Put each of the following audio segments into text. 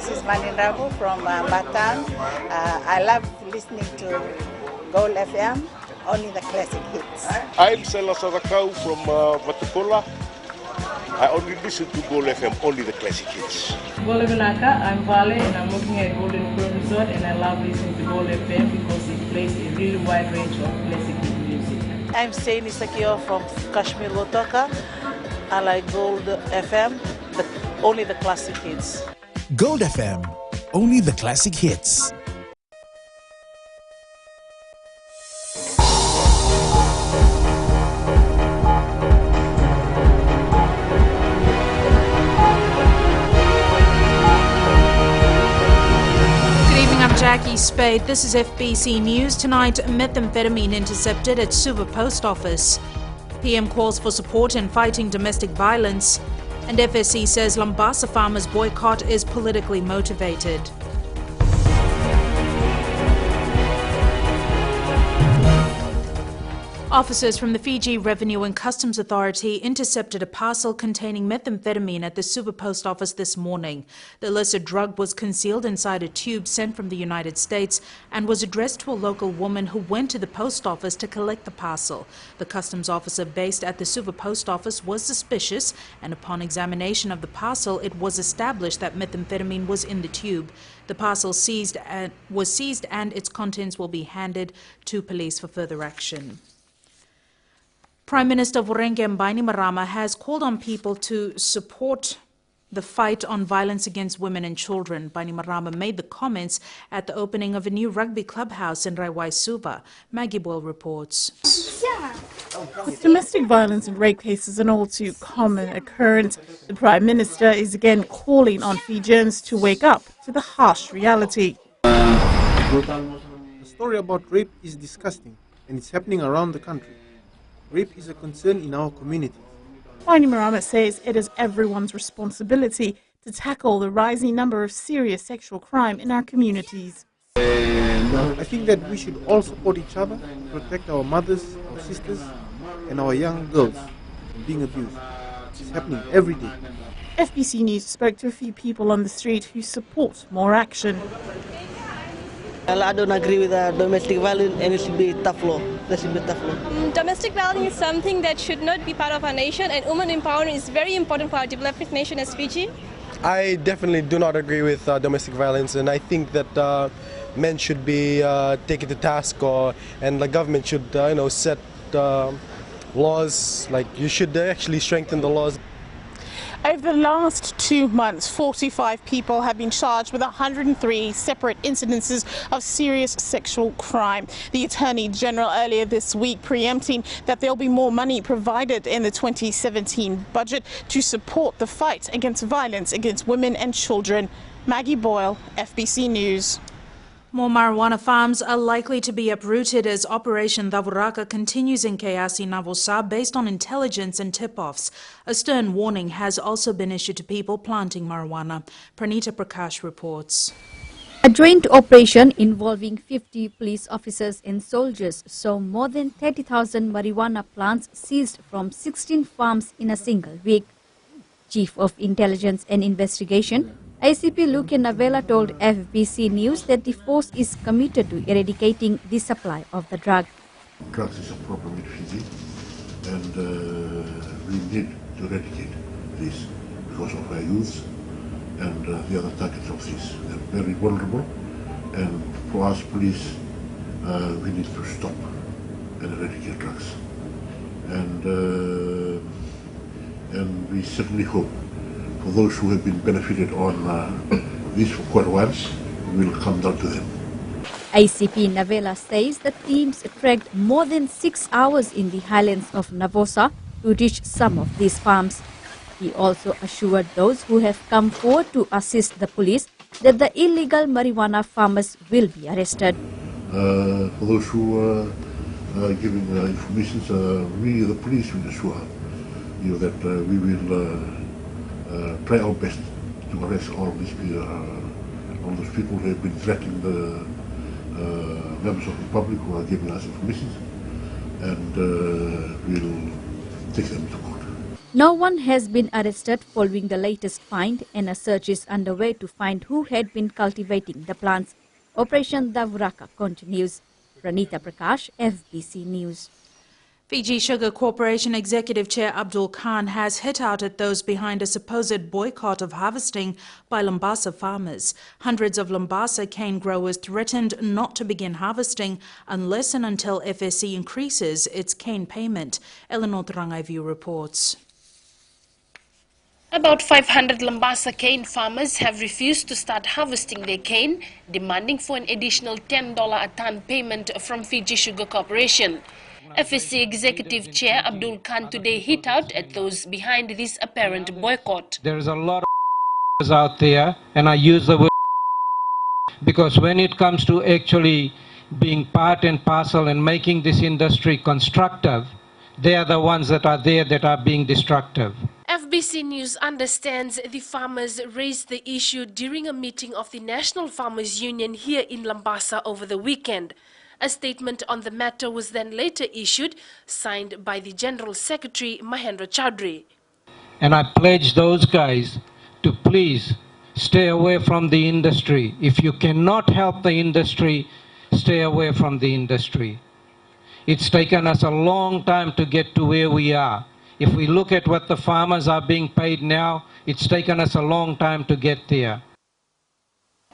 this is Manindrago from Batam. I love listening to Gold FM, only the classic hits. I'm Sela Sadakau from Vatupula. I only listen to Gold FM, only the classic hits. Gold Benaka, I'm Vale and I'm working at Golden Pro Resort and I love listening to Gold FM because it plays a really wide range of classic music. I'm Saini Sakio from Kashmir Wotoka. I like Gold FM, but only the classic hits. Gold FM, only the classic hits. Jackie Spade. This is FBC News. Tonight, methamphetamine intercepted at Suva Post Office. PM calls for support in fighting domestic violence. And FSC says Lambasa farmers' boycott is politically motivated. Officers from the Fiji Revenue and Customs Authority intercepted a parcel containing methamphetamine at the Suva Post Office this morning. The illicit drug was concealed inside a tube sent from the United States and was addressed to a local woman who went to the post office to collect the parcel. The customs officer based at the Suva Post Office was suspicious, and upon examination of the parcel, it was established that methamphetamine was in the tube. The parcel was seized and its contents will be handed to police for further action. Prime Minister Vorenge Bainimarama has called on people to support the fight on violence against women and children. Bainimarama made the comments at the opening of a new rugby clubhouse in Raiwai Suva. Maggie Boyle reports. Domestic violence and rape cases are an all too common occurrence. The Prime Minister is again calling on Fijians to wake up to the harsh reality. The story about rape is disgusting and it's happening around the country. Rape is a concern in our community. Bainimarama says it is everyone's responsibility to tackle the rising number of serious sexual crime in our communities. I think that we should all support each other, protect our mothers, our sisters, and our young girls from being abused. It's happening every day. FBC News spoke to a few people on the street who support more action. I don't agree with domestic violence, and it should be tough law. There should be tough law. Domestic violence is something that should not be part of our nation, and women empowerment is very important for our developing nation as Fiji. I definitely do not agree with domestic violence, and I think that men should be taken to task, and the government should, set laws. Like you should actually strengthen the laws. Over the last 2 months, 45 people have been charged with 103 separate incidences of serious sexual crime. The Attorney General earlier this week preempting that there will be more money provided in the 2017 budget to support the fight against violence against women and children. Maggie Boyle, FBC News. More marijuana farms are likely to be uprooted as Operation Davuraka continues in Keasi Navosa based on intelligence and tip-offs. A stern warning has also been issued to people planting marijuana. Pranita Prakash reports. A joint operation involving 50 police officers and soldiers saw more than 30,000 marijuana plants seized from 16 farms in a single week. Chief of Intelligence and Investigation, ICP Luke Navella told FBC News that the force is committed to eradicating the supply of the drug. Drugs is a problem in Fiji, and we need to eradicate this because of our youth and the other targets of this. They're very vulnerable, and for us police, we need to stop and eradicate drugs. And we certainly hope for those who have been benefited on this for quite a while, we will come down to them. ICP Navella says the teams trekked more than 6 hours in the highlands of Navosa to reach some of these farms. He also assured those who have come forward to assist the police that the illegal marijuana farmers will be arrested. For those who are giving information, we, the police, will assure you that we will try our best to arrest all those people who have been threatening the members of the public who are giving us information, and we'll take them to court. No one has been arrested following the latest find, and a search is underway to find who had been cultivating the plants. Operation Davraka continues. Pranita Prakash, FBC News. Fiji Sugar Corporation Executive Chair Abdul Khan has hit out at those behind a supposed boycott of harvesting by Lambasa farmers. Hundreds of Lambasa cane growers threatened not to begin harvesting unless and until FSC increases its cane payment. Eleanor Rangaivu reports. About 500 Lambasa cane farmers have refused to start harvesting their cane, demanding for an additional $10 a ton payment from Fiji Sugar Corporation. FSC Executive Chair Abdul Khan today hit out at those behind this apparent boycott. There is a lot of out there, and I use the word because when it comes to actually being part and parcel and making this industry constructive, they are the ones that are there that are being destructive. FBC News understands the farmers raised the issue during a meeting of the National Farmers Union here in Lambasa over the weekend. A statement on the matter was then later issued, signed by the General Secretary Mahendra Chaudhry. And I pledge those guys to please stay away from the industry. If you cannot help the industry, stay away from the industry. It's taken us a long time to get to where we are. If we look at what the farmers are being paid now, it's taken us a long time to get there.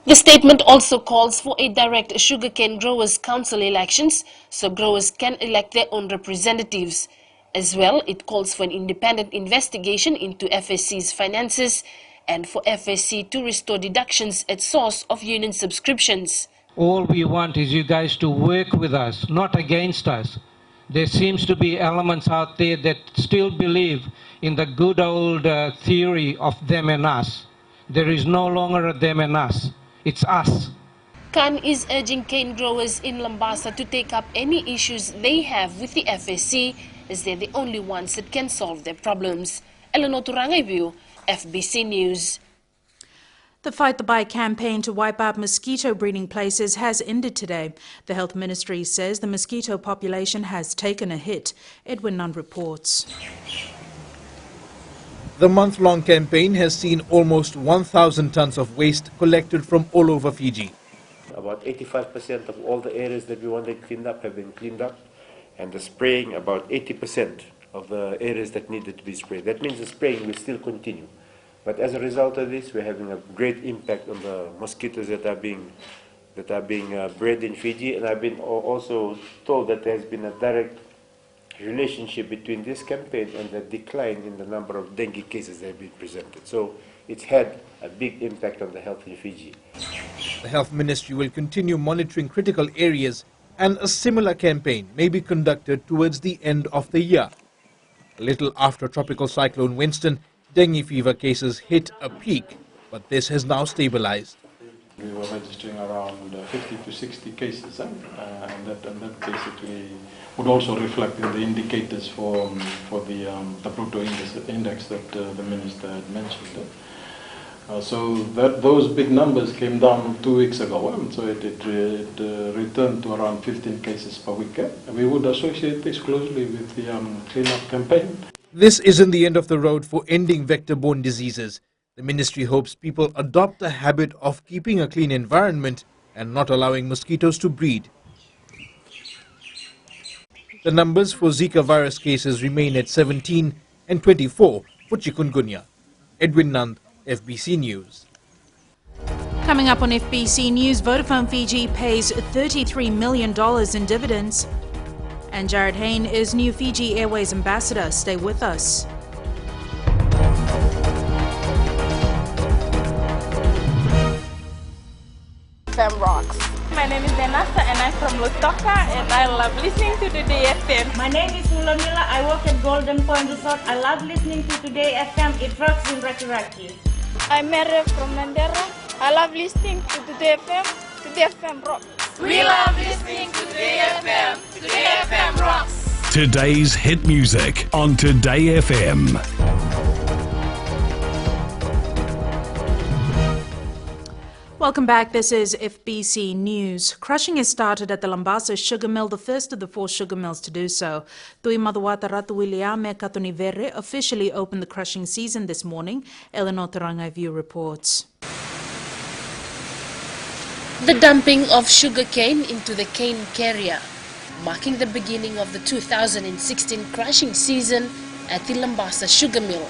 The statement also calls for a direct sugarcane growers' council elections so growers can elect their own representatives. As well, it calls for an independent investigation into FSC's finances and for FSC to restore deductions at source of union subscriptions. All we want is you guys to work with us, not against us. There seems to be elements out there that still believe in the good old theory of them and us. There is no longer a them and us. It's us. Khan is urging cane growers in Lambasa to take up any issues they have with the FSC, as they're the only ones that can solve their problems. Eleanor Turangaivu, FBC News. The Fight the Bite campaign to wipe out mosquito breeding places has ended today. The Health Ministry says the mosquito population has taken a hit. Edwin Nunn reports. The month-long campaign has seen almost 1,000 tons of waste collected from all over Fiji. About 85% of all the areas that we wanted cleaned up have been cleaned up, and the spraying, about 80% of the areas that needed to be sprayed. That means the spraying will still continue. But as a result of this, we're having a great impact on the mosquitoes that are being bred in Fiji, and I've been also told that there has been a direct relationship between this campaign and the decline in the number of dengue cases that have been presented. So it's had a big impact on the health in Fiji. The Health Ministry will continue monitoring critical areas, and a similar campaign may be conducted towards the end of the year. A little after Tropical Cyclone Winston, dengue fever cases hit a peak, but this has now stabilized. We were registering around 50 to 60 cases, and that basically would also reflect in the indicators for the Proto index that the Minister had mentioned. So those big numbers came down 2 weeks ago, so it returned to around 15 cases per week. We would associate this closely with the clean-up campaign. This isn't the end of the road for ending vector-borne diseases. The ministry hopes people adopt a habit of keeping a clean environment and not allowing mosquitoes to breed. The numbers for Zika virus cases remain at 17 and 24 for chikungunya. Edwin Nand, FBC News. Coming up on FBC News, Vodafone Fiji pays $33 million in dividends. And Jarryd Hayne is new Fiji Airways ambassador. Stay with us. FM rocks. My name is Denasa and I'm from Lutoka and I love listening to Today FM. My name is Mulamila. I work at Golden Point Resort. I love listening to Today FM. It rocks in Raki. I'm Mary from Mandera. I love listening to Today FM. Today FM rocks. We love listening to Today FM. Today FM rocks. Today's hit music on Today FM. Welcome back. This is FBC News. Crushing has started at the Lambasa Sugar Mill, the first of the 4 sugar mills to do so. Tui Maduata Ratu Williame Katonivere officially opened the crushing season this morning. Eleanor Tarangai View reports. The dumping of sugarcane into the cane carrier, marking the beginning of the 2016 crushing season at the Lambasa Sugar Mill.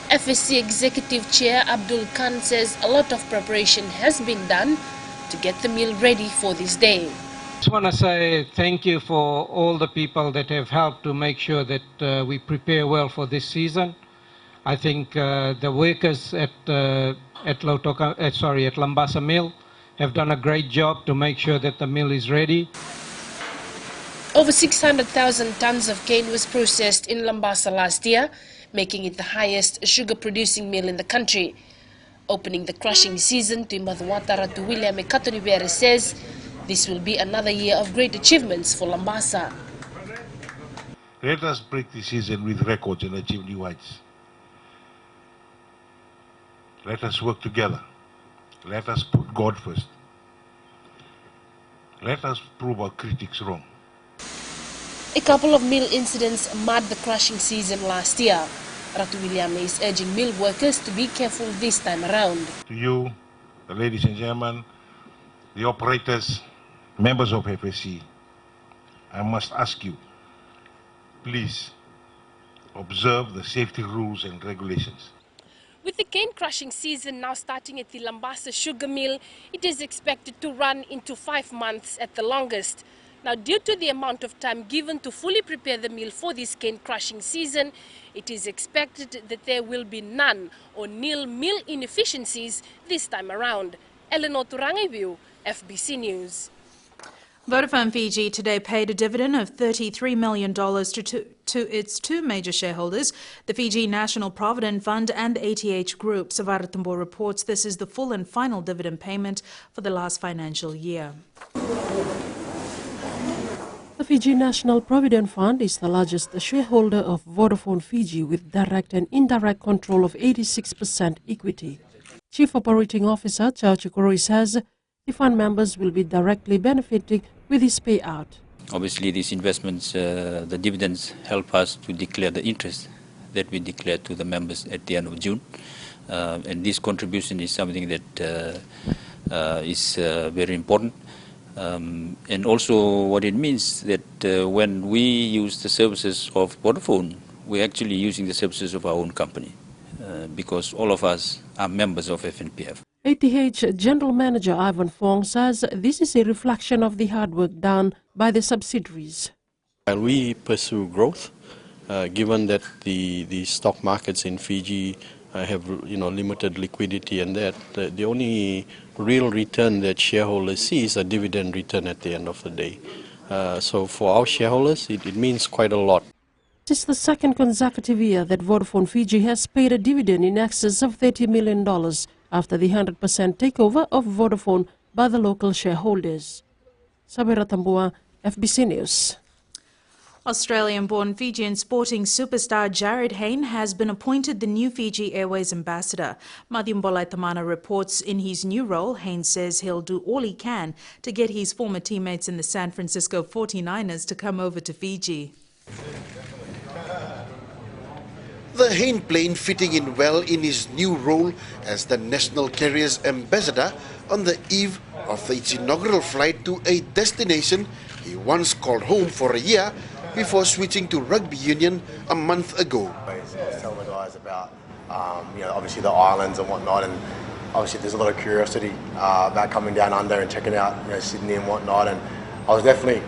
FBC Executive Chair Abdul Khan says a lot of preparation has been done to get the mill ready for this day. I just want to say thank you for all the people that have helped to make sure that we prepare well for this season. I think the workers at Lambasa Mill have done a great job to make sure that the mill is ready. Over 600,000 tons of cane was processed in Lambasa last year, making it the highest sugar-producing mill in the country. Opening the crushing season, Tuimadhuata Ratu William Katonibere says this will be another year of great achievements for Lambasa. Let us break the season with records and achieve new heights. Let us work together. Let us put God first. Let us prove our critics wrong. A couple of mill incidents marred the crushing season last year. Ratu William is urging mill workers to be careful this time around. To you, the ladies and gentlemen, the operators, members of FBC, I must ask you, please observe the safety rules and regulations. With the cane crushing season now starting at the Lambasa Sugar Mill, it is expected to run into 5 months at the longest. Now, due to the amount of time given to fully prepare the mill for this cane crushing season, it is expected that there will be none or nil mill inefficiencies this time around. Eleanor Turangiviu, FBC News. Vodafone Fiji today paid a dividend of $33 million to its 2 major shareholders, the Fiji National Provident Fund and the ATH Group. Savaratumbo reports this is the full and final dividend payment for the last financial year. The Fiji National Provident Fund is the largest shareholder of Vodafone Fiji with direct and indirect control of 86% equity. Chief Operating Officer Chao Chikoroi says the fund members will be directly benefiting with this payout. Obviously, these investments, the dividends help us to declare the interest that we declare to the members at the end of June. And this contribution is something that is very important. And also what it means that when we use the services of Vodafone, we're actually using the services of our own company because all of us are members of FNPF. ATH General Manager Ivan Fong says this is a reflection of the hard work done by the subsidiaries. While we pursue growth, given that the stock markets in Fiji have limited liquidity and that the only real return that shareholders see is a dividend return at the end of the day. So for our shareholders, it means quite a lot. This is the second consecutive year that Vodafone Fiji has paid a dividend in excess of $30 million after the 100% takeover of Vodafone by the local shareholders. Sabira Tambua, FBC News. Australian-born Fijian sporting superstar Jarryd Hayne has been appointed the new Fiji Airways ambassador. Madhumbolai Tamana reports in his new role, Hayne says he'll do all he can to get his former teammates in the San Francisco 49ers to come over to Fiji. The Hayne plane fitting in well in his new role as the national carrier's ambassador on the eve of its inaugural flight to a destination he once called home for a year before switching to rugby union a month ago. Tell the guys about obviously the islands and whatnot, and obviously there's a lot of curiosity about coming down under and checking out Sydney and whatnot, and I was definitely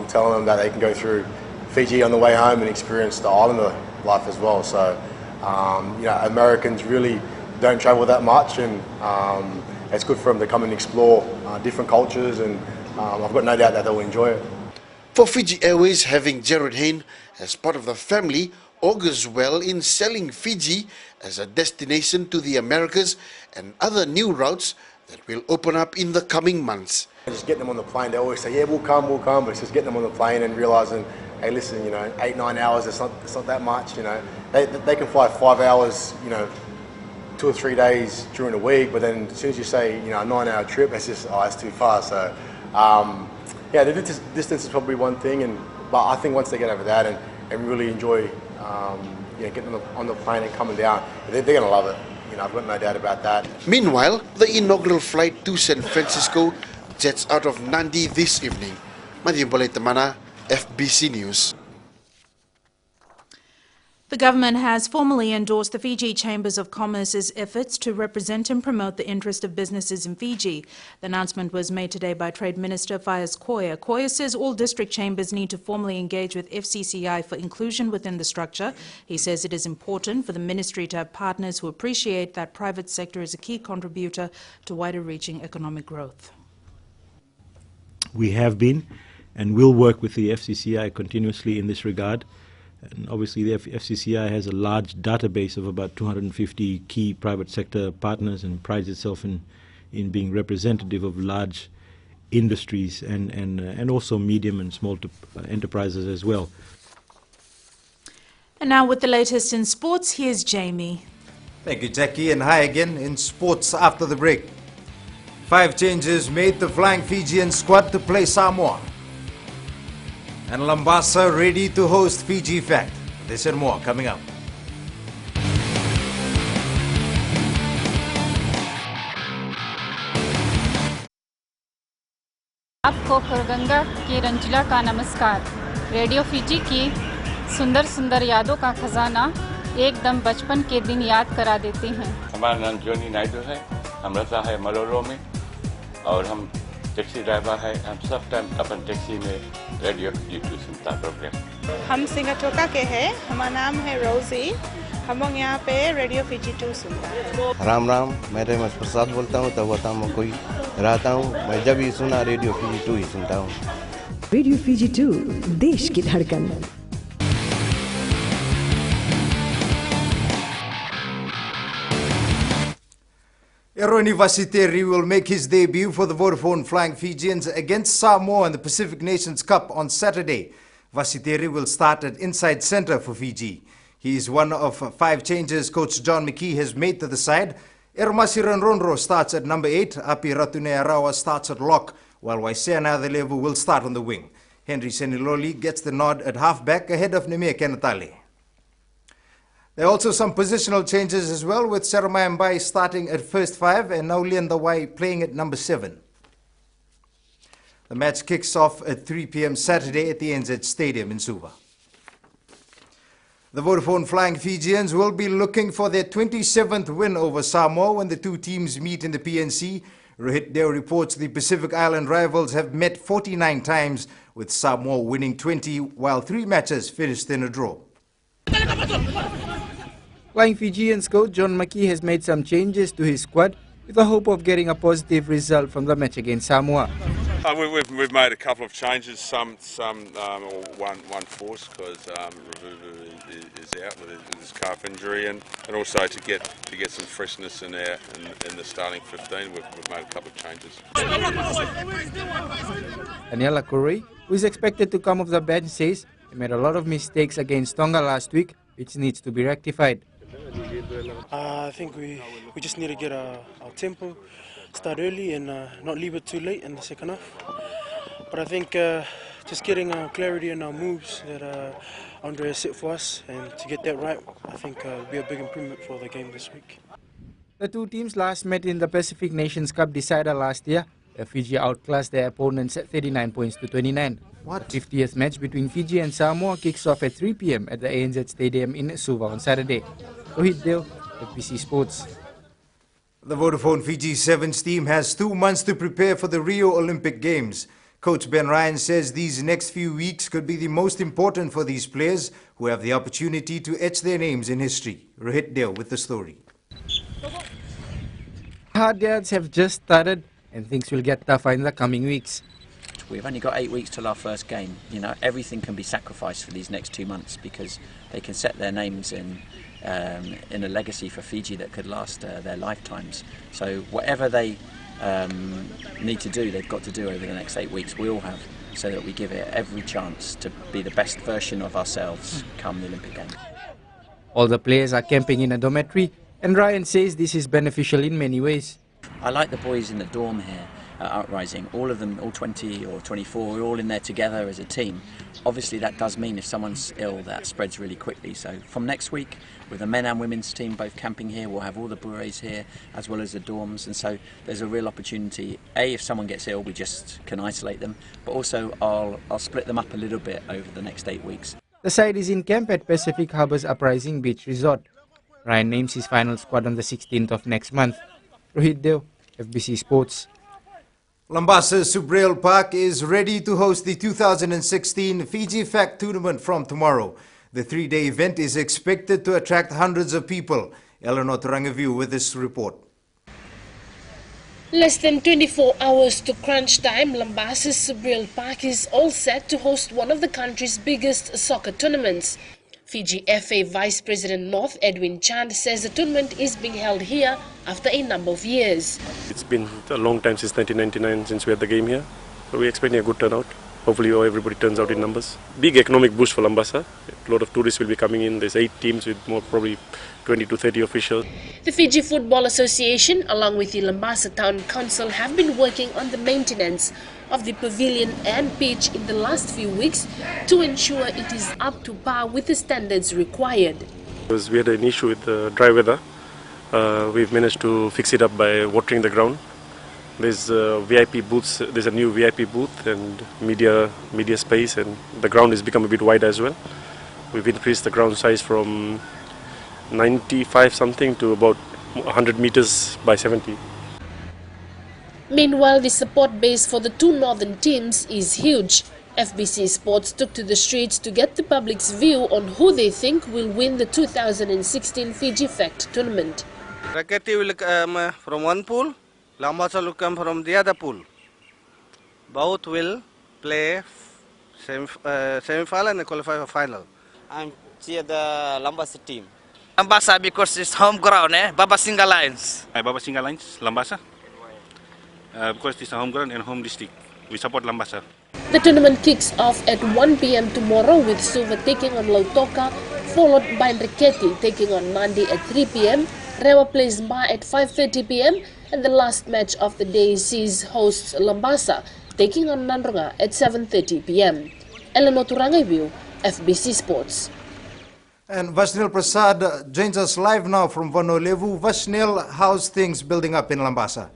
telling them that they can go through Fiji on the way home and experience the islander life as well. So Americans really don't travel that much, and it's good for them to come and explore different cultures, and I've got no doubt that they'll enjoy it. For Fiji Airways, having Jarryd Hayne as part of the family augurs well in selling Fiji as a destination to the Americas and other new routes that will open up in the coming months. Just getting them on the plane, they always say, yeah, we'll come, but it's just getting them on the plane and realising, hey, listen, 8-9 hours, it's not that much, They can fly 5 hours, to 2 or 3 days during the week, but then as soon as you say, you know, a 9-hour trip, that's just, oh, that's too far. So, yeah, the distance is probably one thing, but I think once they get over that and really enjoy, you know, getting on the plane and coming down, they're going to love it. You know, I've got no doubt about that. Meanwhile, the inaugural flight to San Francisco jets out of Nandi this evening. Madhya Tamana, FBC News. The government has formally endorsed the Fiji Chambers of Commerce's efforts to represent and promote the interest of businesses in Fiji. The announcement was made today by Trade Minister Faiz Koya. Koya says all district chambers need to formally engage with FCCI for inclusion within the structure. He says it is important for the ministry to have partners who appreciate that private sector is a key contributor to wider-reaching economic growth. We have been and will work with the FCCI continuously in this regard. And obviously the FCCI has a large database of about 250 key private sector partners and prides itself in being representative of large industries and also medium and small enterprises as well. And now with the latest in sports, here's Jamie. Thank you, Jackie, and hi again in sports after the break. 5 changes made the Flying Fijian squad to play Samoa. And Lambasa ready to host Fiji Fact. This and more coming up. आपको खरगंगा की रंजिला का नमस्कार। Radio Fiji की सुंदर सुंदर यादों का खजाना एकदम बचपन के दिन याद करा देते हैं। हमारा नाम जोनी नायडू है, हम रहता है मलोलो में और हम टैक्सी ड्राइवर है। हम सब टाइम अपन टैक्सी में रेडियो फिजी 2 सुनता प्रोग्राम। हम सिंगाटोका के हैं, हमारा नाम है रोजी। हम लोग यहाँ पे रेडियो फिजी 2 सुनता है। राम राम, मैं रेमस प्रसाद बोलता हूँ, तब वहाँ में कोई रहता हूँ। मैं जब भी सुना रेडियो फिजी 2 ही सुनता हूँ। रेडियो फिजी 2 देश की धड़कन। Eroni Vasiteri will make his debut for the Vodafone Flying Fijians against Samoa in the Pacific Nations Cup on Saturday. Vasiteri will start at inside centre for Fiji. He is one of 5 changes Coach John McKee has made to the side. Ermasiran Ronro starts at number 8, Api Ratune Arawa starts at lock, while Waisena Adelevu will start on the wing. Henry Seniloli gets the nod at half-back ahead of Nemea Kenatale. There are also some positional changes as well, with Saramai Mbai starting at first 5 and Naulian Dawai playing at number 7. The match kicks off at 3 p.m. Saturday at the NZ Stadium in Suva. The Vodafone Flying Fijians will be looking for their 27th win over Samoa when the 2 teams meet in the PNC. Rohit Deo reports the Pacific Island rivals have met 49 times, with Samoa winning 20, while 3 matches finished in a draw. Flying Fijians coach John McKee has made some changes to his squad with the hope of getting a positive result from the match against Samoa. We've made a couple of changes, one force because is out with his calf injury, and also to get some freshness in the starting 15. We've made a couple of changes. Daniela Corey, who is expected to come off the bench, says he made a lot of mistakes against Tonga last week, which needs to be rectified. I think we just need to get our tempo, start early and not leave it too late in the second half. But I think just getting clarity in our moves that Andre has set for us, and to get that right, I think will be a big improvement for the game this week. The 2 teams last met in the Pacific Nations Cup decider last year. Fiji outclassed their opponents at 39 points to 29. The 50th match between Fiji and Samoa kicks off at 3 p.m. at the ANZ Stadium in Suva on Saturday. Rohit Deo, FBC Sports. The Vodafone Fiji Sevens team has 2 months to prepare for the Rio Olympic Games. Coach Ben Ryan says these next few weeks could be the most important for these players who have the opportunity to etch their names in history. Rohit Deo with the story. Hard yards have just started and things will get tougher in the coming weeks. We've only got 8 weeks till our first game. You know, everything can be sacrificed for these next 2 months because they can set their names in a legacy for Fiji that could last their lifetimes. So whatever they need to do, they've got to do over the next 8 weeks. We all have, so that we give it every chance to be the best version of ourselves come the Olympic Games. All the players are camping in a dormitory And Ryan says this is beneficial in many ways. I like the boys in the dorm here at Uprising, all of them, all 20 or 24, we're all in there together as a team. Obviously that does mean if someone's ill that spreads really quickly, so from next week with the men and women's team both camping here, we'll have all the bures here as well as the dorms, and so there's a real opportunity. If someone gets ill we just can isolate them, but also I'll split them up a little bit over the next 8 weeks. The side is in camp at Pacific Harbour's Uprising Beach Resort. Ryan names his final squad on the 16th of next month. Rohit Deo, FBC Sports. Lambasa Subrail Park is ready to host the 2016 Fiji Fact Tournament from tomorrow. The 3-day event is expected to attract hundreds of people. Eleanor Turangavu with this report. Less than 24 hours to crunch time, Lambasa's Subrail Park is all set to host one of the country's biggest soccer tournaments. Fiji FA Vice President North Edwin Chand says the tournament is being held here after a number of years. It's been a long time since 1999 since we had the game here, so we're expecting a good turnout. Hopefully everybody turns out in numbers. Big economic boost for Lambasa. A lot of tourists will be coming in. There's 8 teams with probably 20 to 30 officials. The Fiji Football Association along with the Lambasa Town Council have been working on the maintenance of the pavilion and pitch in the last few weeks to ensure it is up to par with the standards required. Because we had an issue with dry weather, we've managed to fix it up by watering the ground. There's VIP booths. There's a new VIP booth and media space, and the ground has become a bit wide as well. We've increased the ground size from 95 something to about 100 meters by 70. Meanwhile, the support base for the two northern teams is huge. FBC Sports took to the streets to get the public's view on who they think will win the 2016 Fiji Fact Tournament. Raketi will come from one pool, Lambasa will come from the other pool. Both will play semi-final and qualify for final. I'm cheer the Lambasa team. Lambasa because it's home ground, Baba Singa Lines. Baba Singa Lines, Lambasa. Because it's a home ground and home district. We support Lambasa. The tournament kicks off at 1 p.m. tomorrow with Suva taking on Lautoka, followed by Raketi taking on Nandi at 3 p.m. Rewa plays Ma at 5:30 p.m. and the last match of the day sees hosts Lambasa taking on Nandrunga at 7:30 p.m. Eleanor Turangavu, FBC Sports. And Vashnil Prasad joins us live now from Vanolevu. Vashnil, how's things building up in Lambasa?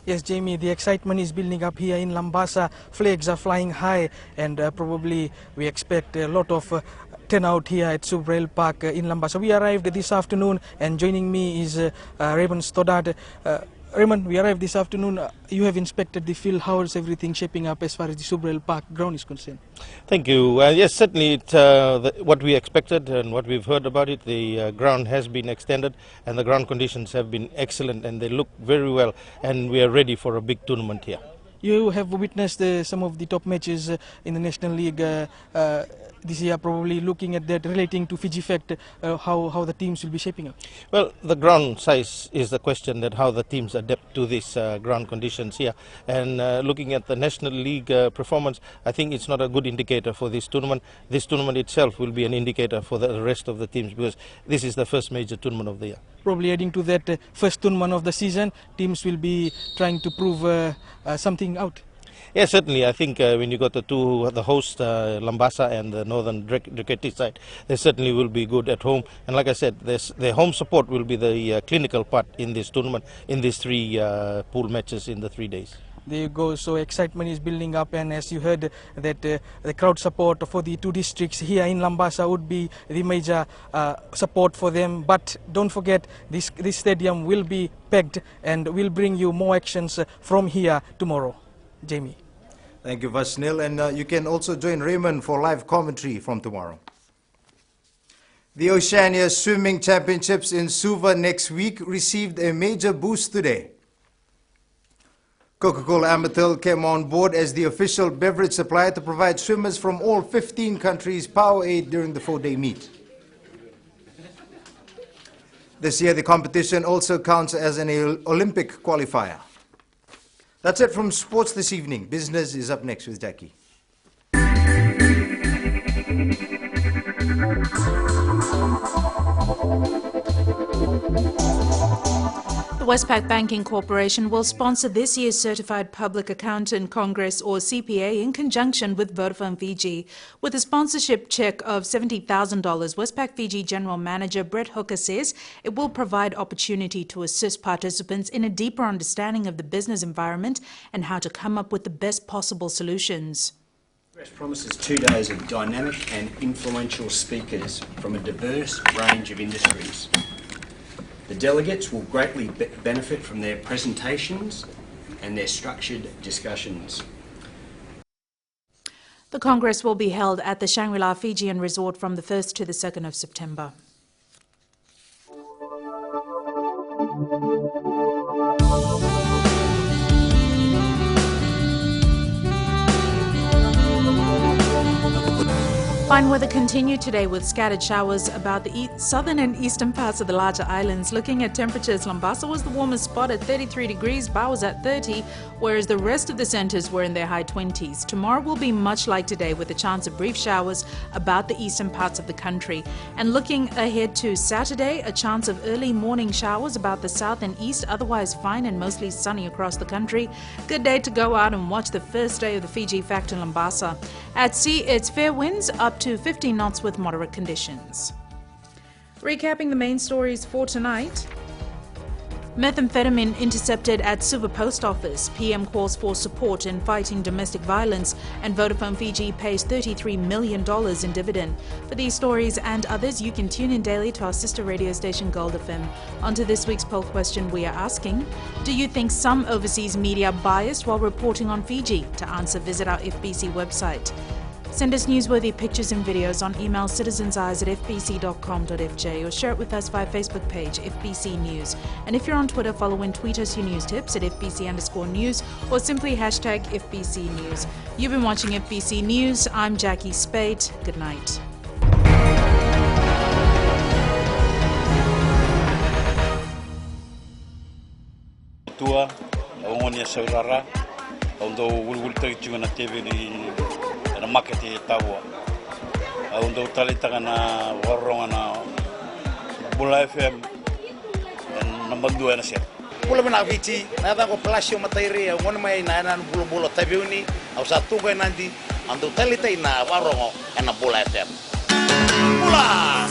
Yes, Jamie, the excitement is building up here in Lambasa. Flags are flying high and probably we expect a lot of turnout here at Subrail Park in Lambasa. We arrived this afternoon and joining me is Raymond Stoddard. Raymond, we arrived this afternoon. You have inspected the field. How is everything shaping up as far as the Subrail Park ground is concerned? Thank you. Yes, certainly it's what we expected and what we've heard about it. The ground has been extended and the ground conditions have been excellent and they look very well, and we are ready for a big tournament here. You have witnessed some of the top matches in the National League this year, probably looking at that relating to Fiji Fact, how the teams will be shaping up. Well, the ground size is the question, that how the teams adapt to these ground conditions here. And looking at the National League performance, I think it's not a good indicator for this tournament. This tournament itself will be an indicator for the rest of the teams because this is the first major tournament of the year. Probably adding to that first tournament of the season, teams will be trying to prove something out. Yes, certainly. I think when you got the host, Lambasa and the northern Raketi side, they certainly will be good at home. And like I said, their home support will be the clinical part in this tournament, in these 3 pool matches in the 3 days. There you go. So excitement is building up, and as you heard that the crowd support for the 2 districts here in Lambasa would be the major support for them. But don't forget, this stadium will be packed and will bring you more actions from here tomorrow. Jamie. Thank you, Vashnil. And you can also join Raymond for live commentary from tomorrow. The Oceania Swimming Championships in Suva next week received a major boost today. Coca-Cola Amatil came on board as the official beverage supplier to provide swimmers from all 15 countries Powerade during the 4-day meet. This year, the competition also counts as an Olympic qualifier. That's it from sports this evening. Business is up next with Jackie. The Westpac Banking Corporation will sponsor this year's Certified Public Accountant Congress, or CPA, in conjunction with Vodafone Fiji. With a sponsorship check of $70,000, Westpac Fiji General Manager Brett Hooker says it will provide opportunity to assist participants in a deeper understanding of the business environment and how to come up with the best possible solutions. Congress promises 2 days of dynamic and influential speakers from a diverse range of industries. The delegates will greatly benefit from their presentations and their structured discussions. The Congress will be held at the Shangri-La Fijian Resort from the 1st to the 2nd of September. Fine weather continued today with scattered showers about the southern and eastern parts of the larger islands. Looking at temperatures, Lambasa was the warmest spot at 33 degrees, Ba was at 30, whereas the rest of the centres were in their high 20s. Tomorrow will be much like today with a chance of brief showers about the eastern parts of the country. And looking ahead to Saturday, a chance of early morning showers about the south and east, otherwise fine and mostly sunny across the country. Good day to go out and watch the first day of the Fiji Factor in Lambasa. At sea, it's fair winds up to 15 knots with moderate conditions. Recapping the main stories for tonight. Methamphetamine intercepted at Suva Post Office. PM calls for support in fighting domestic violence, and Vodafone Fiji pays $33 million in dividend. For these stories and others, you can tune in daily to our sister radio station Gold FM. On to this week's poll question, we are asking, do you think some overseas media are biased while reporting on Fiji? To answer, visit our FBC website. Send us newsworthy pictures and videos on email citizenseyes@fbc.com.fj or share it with us via Facebook page FBC News. And if you're on Twitter, follow and tweet us your news tips at FBC_news or simply hashtag FBC News. You've been watching FBC News. I'm Jackie Spate. Good night. Tua, ongonia saurara, ondo wulwul tagitsunga na TV ni na market e tawa. Ondo talitanga na waronga na Bula FM number 2 na siya. Pula mana Fiji, nada ko plasio matairi, ngon mai na na bulo tabiuni, au satu ko nanti ondo talitai na warongo na Bula FM. Bula!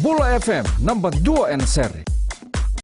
Bula FM number 2 and seri.